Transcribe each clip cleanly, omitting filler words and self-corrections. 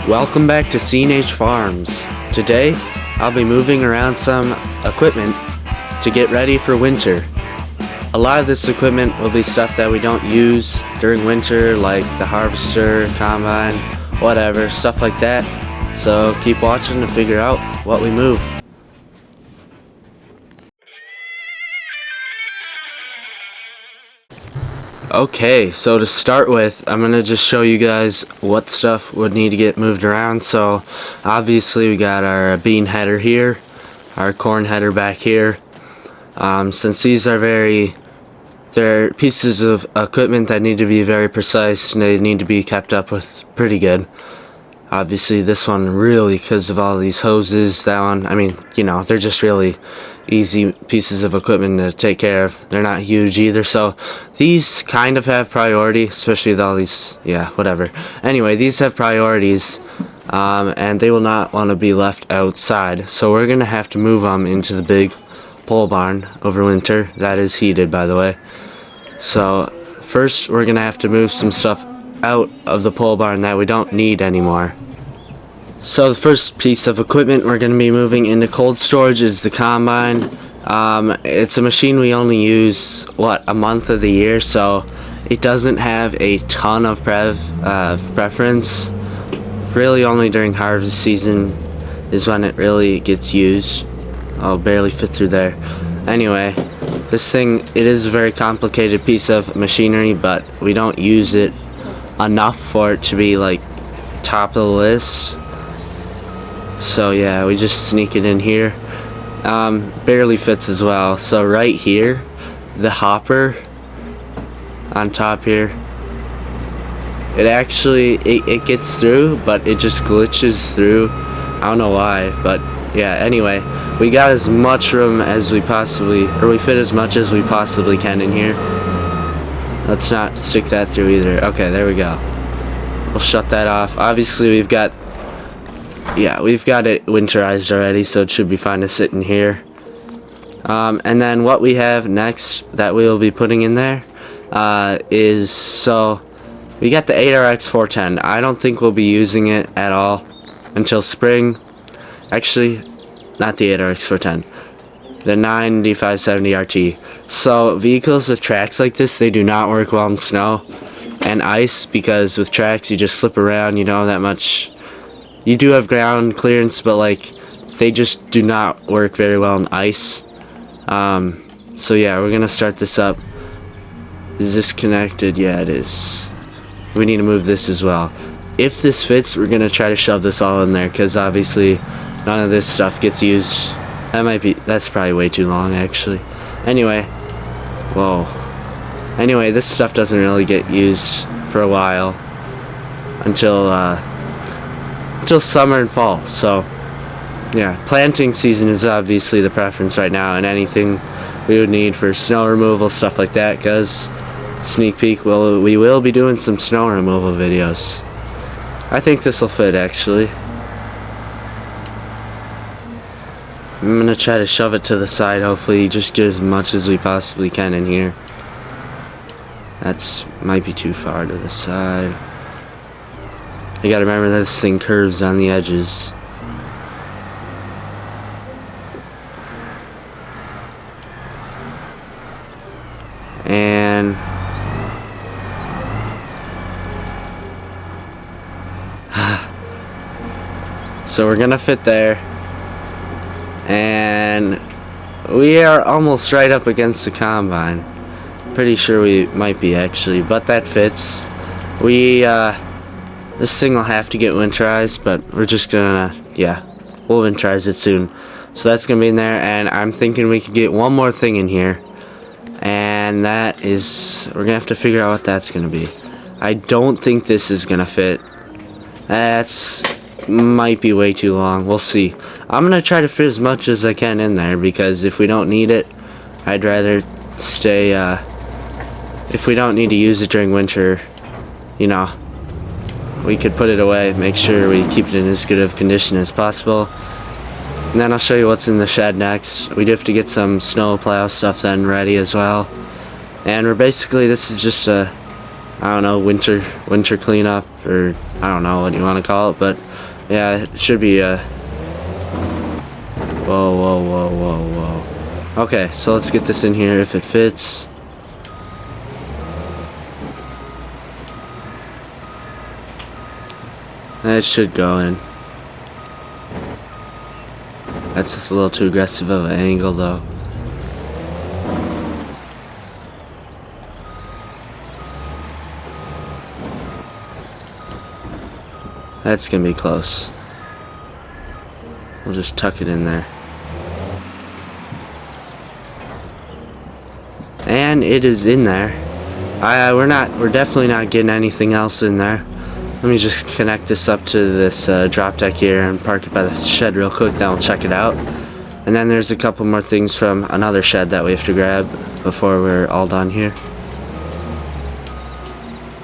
Welcome back to C&H Farms. Today, I'll be moving around some equipment to get ready for winter. A lot of this equipment will be stuff that we don't use during winter, like the harvester, combine, whatever, stuff like that. So keep watching to figure out what we move. Okay, so to start with, I'm going to just show you guys what stuff would need to get moved around. So obviously we got our bean header here, our corn header back here. Since these are they're pieces of equipment that need to be very precise and they need to be kept up with pretty good. Obviously this one really, because of all these hoses, that one, I mean, you know, they're just really easy pieces of equipment to take care of. They're not huge either, so these kind of have priority, especially with all these, yeah, whatever. Anyway, these have priorities, and they will not want to be left outside, so we're going to have to move them into the big pole barn over winter. That is heated, by the way. So first we're going to have to move some stuff out of the pole barn that we don't need anymore. So the first piece of equipment we're going to be moving into cold storage is the combine. It's a machine we only use a month of the year, so it doesn't have a ton of preference. Really only during harvest season is when it really gets used. I'll barely fit through there. Anyway, this thing, it is a very complicated piece of machinery, but we don't use it enough for it to be like top of the list. So yeah, we just sneak it in here. Barely fits as well. So right here, the hopper on top here, it actually it gets through, but it just glitches through. I don't know why, but yeah, anyway, we got as much room as we fit as much as we possibly can in here. Let's not stick that through either. Okay, there we go. We'll shut that off. Obviously we've got it winterized already, so it should be fine to sit in here. And then what we have next that we will be putting in there is, so we got the 8RX410. I don't think we'll be using it at all until spring. Actually, not the 8RX410. The 9570 RT. So vehicles with tracks like this, they do not work well in snow and ice, because with tracks you just slip around, you know, that much. You do have ground clearance, but like they just do not work very well in ice. So yeah, we're gonna start this up. Is this connected? Yeah, it is. We need to move this as well. If this fits, we're gonna try to shove this all in there, because obviously none of this stuff gets used. That's probably way too long actually. Anyway, whoa. Anyway, this stuff doesn't really get used for a while until summer and fall. So yeah, planting season is obviously the preference right now, and anything we would need for snow removal, stuff like that, because sneak peek, we will be doing some snow removal videos. I think this will fit actually. I'm gonna try to shove it to the side, hopefully just get as much as we possibly can in here. That's might be too far to the side. You gotta remember that this thing curves on the edges. And so we're gonna fit there. And we are almost right up against the combine. Pretty sure we might be actually, but that fits. This thing will have to get winterized, but we're just gonna, yeah, we'll winterize it soon. So that's gonna be in there, and I'm thinking we could get one more thing in here, and that is, we're gonna have to figure out what that's gonna be. I don't think this is gonna fit. Might be way too long. We'll see. I'm gonna try to fit as much as I can in there, because if we don't need it, I'd rather stay, if we don't need to use it during winter, you know, we could put it away, make sure we keep it in as good of condition as possible. And then I'll show you what's in the shed next. We do have to get some snow plow stuff then ready as well. And we're basically, this is just a I don't know, winter cleanup, or I don't know what you want to call it, but yeah, it should be a whoa. Okay, so let's get this in here if it fits. It should go in. That's a little too aggressive of an angle though. That's gonna be close. We'll just tuck it in there. And it is in there. We're definitely not getting anything else in there. Let me just connect this up to this drop deck here and park it by the shed real quick, then we'll check it out. And then there's a couple more things from another shed that we have to grab before we're all done here.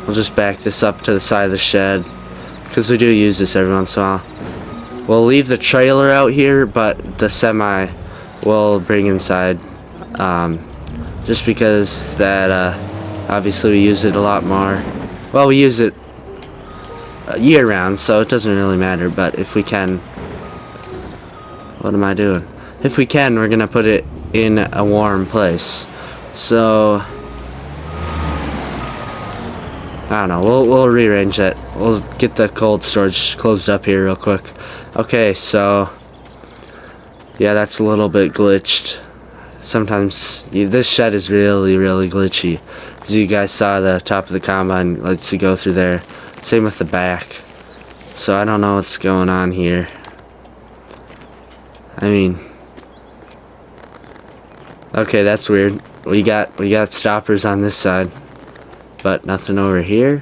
We'll just back this up to the side of the shed, because we do use this every once in a while. We'll leave the trailer out here, but the semi we'll bring inside. Just because that obviously we use it a lot more. Well, we use it year round, so it doesn't really matter, but if we can, what am I doing? If we can, we're gonna put it in a warm place. So I don't know, we'll rearrange that. We'll get the cold storage closed up here real quick. Okay, so yeah, that's a little bit glitched. Sometimes this shed is really glitchy. As you guys saw, the top of the combine lets you go through there. Same with the back. So I don't know what's going on here. I mean, okay, that's weird. We got stoppers on this side, but nothing over here.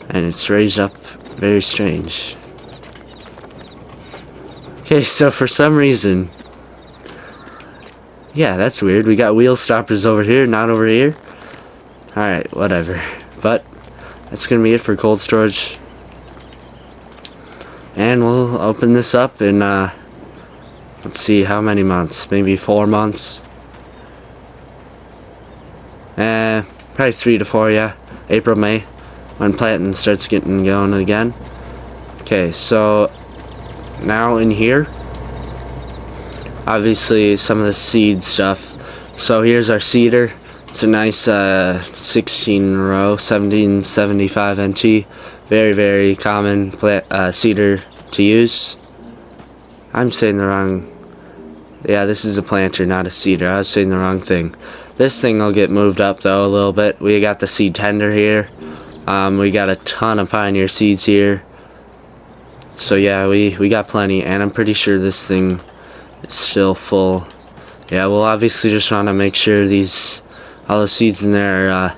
And it's raised up very strange. Okay, so for some reason, yeah, that's weird. We got wheel stoppers over here, not over here. Alright, whatever. But that's gonna be it for cold storage. And we'll open this up in let's see, how many months? Maybe 4 months. Probably 3 to 4, yeah. April, May, when planting starts getting going again. Okay, so now in here, obviously some of the seed stuff. So here's our seeder. It's a nice 16 row 1775 NT. Very common seeder to use. I'm saying the wrong, yeah, this is a planter, not a seeder. I was saying the wrong thing. This thing will get moved up though a little bit. We got the seed tender here. We got a ton of Pioneer seeds here. So yeah, we got plenty, and I'm pretty sure this thing is still full. Yeah, we'll obviously just want to make sure all the seeds in there are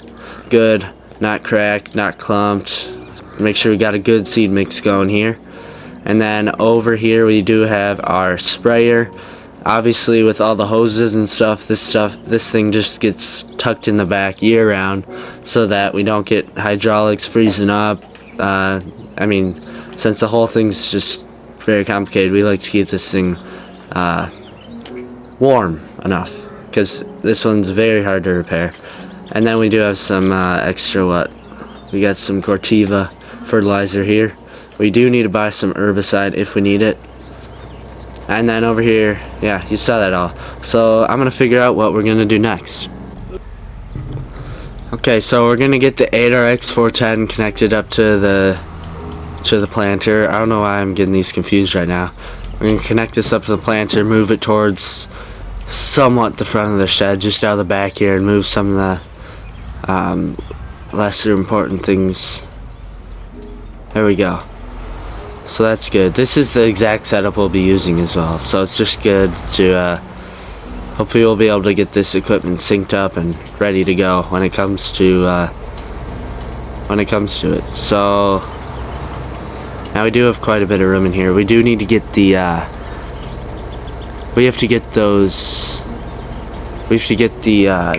good, not cracked, not clumped. Make sure we got a good seed mix going here. And then over here we do have our sprayer. Obviously with all the hoses and stuff, this thing just gets tucked in the back year round, so that we don't get hydraulics freezing up. I mean, since the whole thing's just very complicated, we like to keep this thing warm enough, because this one's very hard to repair. And then we do have some extra we got some Corteva fertilizer here. We do need to buy some herbicide if we need it. And then over here, yeah, you saw that all. So I'm gonna figure out what we're gonna do next. Okay, so we're gonna get the 8RX410 connected up to the planter. I don't know why I'm getting these confused right now. We're gonna connect this up to the planter, move it towards somewhat the front of the shed, just out of the back here, and move some of the lesser important things. There we go. So that's good. This is the exact setup we'll be using as well. So it's just good to hopefully we'll be able to get this equipment synced up and ready to go when it comes to it. So now we do have quite a bit of room in here. We do need to get the we have to get the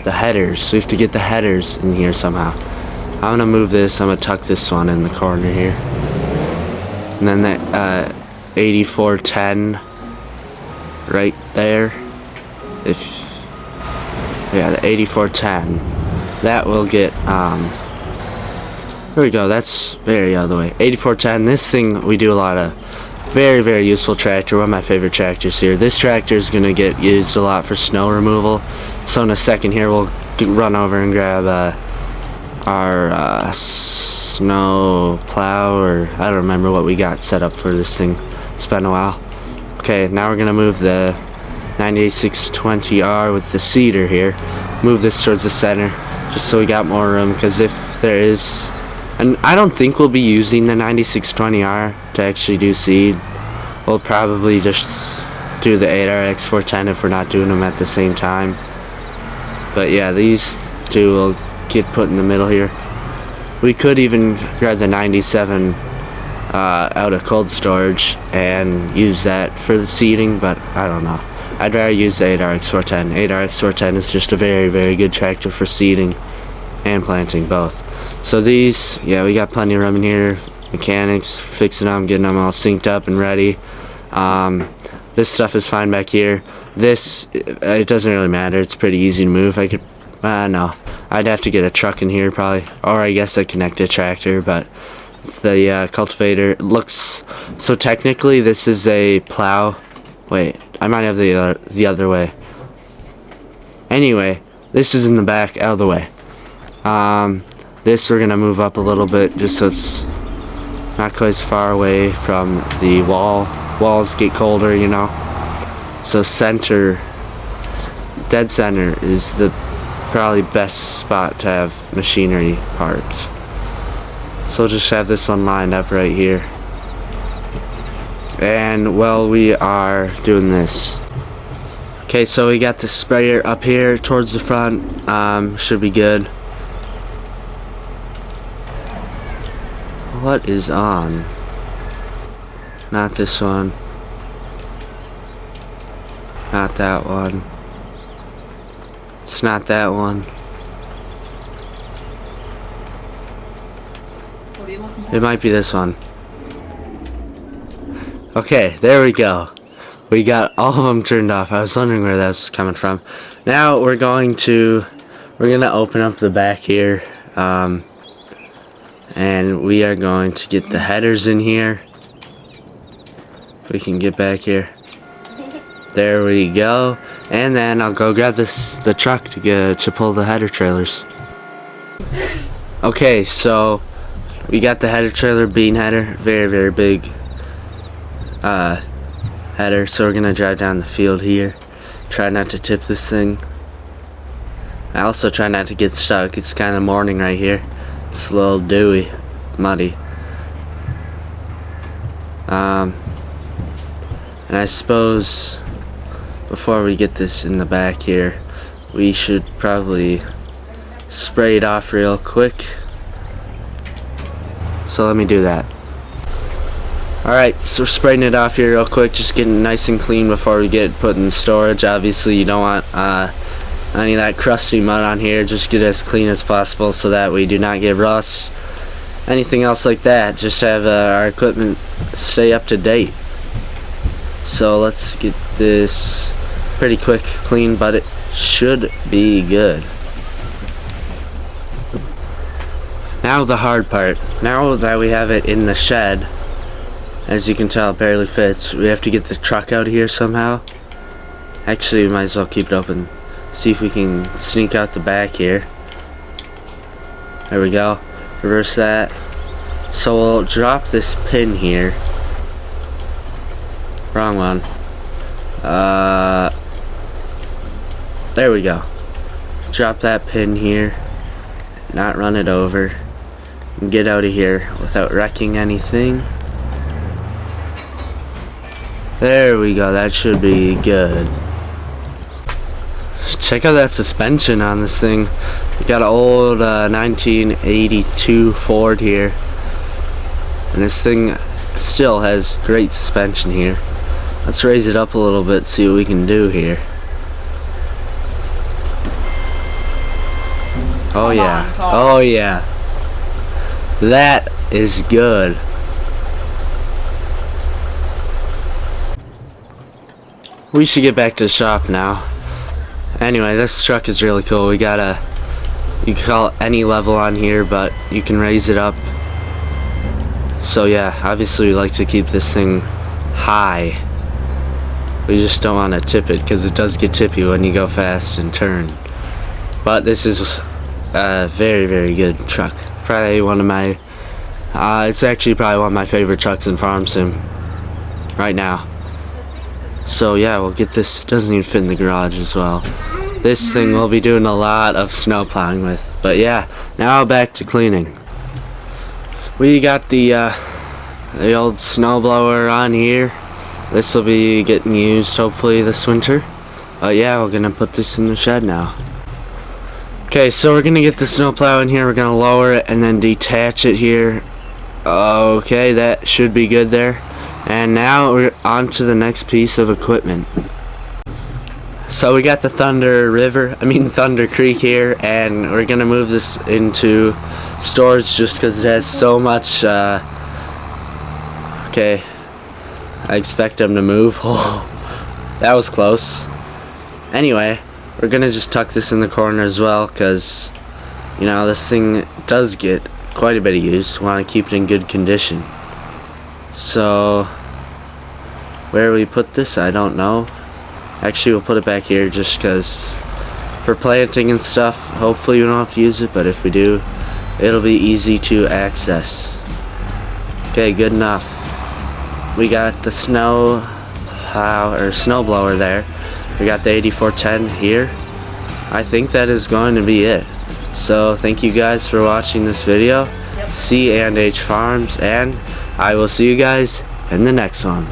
headers. We have to get the headers in here somehow. I'm gonna move this. I'm gonna tuck this one in the corner here. And then that 8410 right there. Yeah, the 8410. That will get There we go, that's very out of the way. 8410, this thing we do a lot of. Very, very useful tractor, one of my favorite tractors here. This tractor is going to get used a lot for snow removal. So in a second here we'll run over and grab our snow plow, or I don't remember what we got set up for this thing. It's been a while. Okay, now we're going to move the 98620R with the seeder here. Move this towards the center just so we got more room, because if there is... And I don't think we'll be using the 9620R to actually do seed. We'll probably just do the 8RX410 if we're not doing them at the same time. But yeah, these two will get put in the middle here. We could even grab the 97 out of cold storage and use that for the seeding, but I don't know. I'd rather use the 8RX410. 8RX410 is just a very, very good tractor for seeding and planting both. So these, yeah, we got plenty of room in here. Mechanics, fixing them, getting them all synced up and ready. This stuff is fine back here. This, it doesn't really matter. It's pretty easy to move. I could, no, I'd have to get a truck in here probably, or I guess I connect a tractor. But the cultivator looks, so technically this is a plow. Wait, I might have the other way. Anyway, this is in the back, out of the way. This we're gonna move up a little bit just so it's not quite as far away from the wall. Walls get colder, you know. So center, dead center is the probably best spot to have machinery parked. So just have this one lined up right here. And while we are doing this, okay, so we got the sprayer up here towards the front. Should be good. What is on? Not this one. Not that one. It's not that one. What are you looking for? It might be this one. Okay, there we go. We got all of them turned off. I was wondering where that was coming from. Now we're gonna open up the back here. And we are going to get the headers in here. We can get back here. There we go. And then I'll go grab the truck to pull the header trailers. Okay, so we got the header trailer, bean header, very, very big header. So we're gonna drive down the field here. Try not to tip this thing. I also try not to get stuck. It's kind of morning right here. It's a little dewy, muddy. And I suppose before we get this in the back here, we should probably spray it off real quick. So let me do that. Alright, so we're spraying it off here real quick, just getting it nice and clean before we get it put in storage. Obviously you don't want any of that crusty mud on here. Just get it as clean as possible so that we do not get rust, anything else like that. Just have our equipment stay up to date. So let's get this pretty quick clean, but it should be good. Now the hard part. Now that we have it in the shed, as you can tell it barely fits, we have to get the truck out of here somehow. Actually, we might as well keep it open. See if we can sneak out the back here. There we go. Reverse that. So we'll drop this pin here. Wrong one. There we go. Drop that pin here. Not run it over. And get out of here without wrecking anything. There we go. That should be good. Check out that suspension on this thing. We got an old 1982 Ford here, and this thing still has great suspension here. Let's raise it up a little bit, see what we can do here. Oh yeah, oh yeah, that is good. We should get back to the shop now. Anyway, this truck is really cool. We got a You can call it any level on here, but you can raise it up. So yeah, obviously we like to keep this thing high. We just don't want to tip it because it does get tippy when you go fast and turn. But this is a very, very good truck. Probably one of my, it's actually probably one of my favorite trucks in Farm Sim right now. So yeah, we'll get this. Doesn't even fit in the garage as well. This thing we'll be doing a lot of snow plowing with. But yeah, now back to cleaning. We got the old snowblower on here. This will be getting used hopefully this winter. But yeah, we're gonna put this in the shed now. Okay, so we're gonna get the snowplow in here. We're gonna lower it and then detach it here. Okay, that should be good there. And now we're on to the next piece of equipment. So we got the Thunder Creek here, and we're gonna move this into storage just because it has so much. Okay, I expect them to move. Oh, that was close. Anyway, we're gonna just tuck this in the corner as well because, you know, this thing does get quite a bit of use. We want to keep it in good condition. So where we put this, I don't know. Actually, we'll put it back here just because for planting and stuff. Hopefully we don't have to use it, but if we do, it'll be easy to access. Okay, good enough. We got the snow plow or snow blower there. We got the 8410 here. I think that is going to be it. So thank you guys for watching this video. C&H Farms, and I will see you guys in the next one.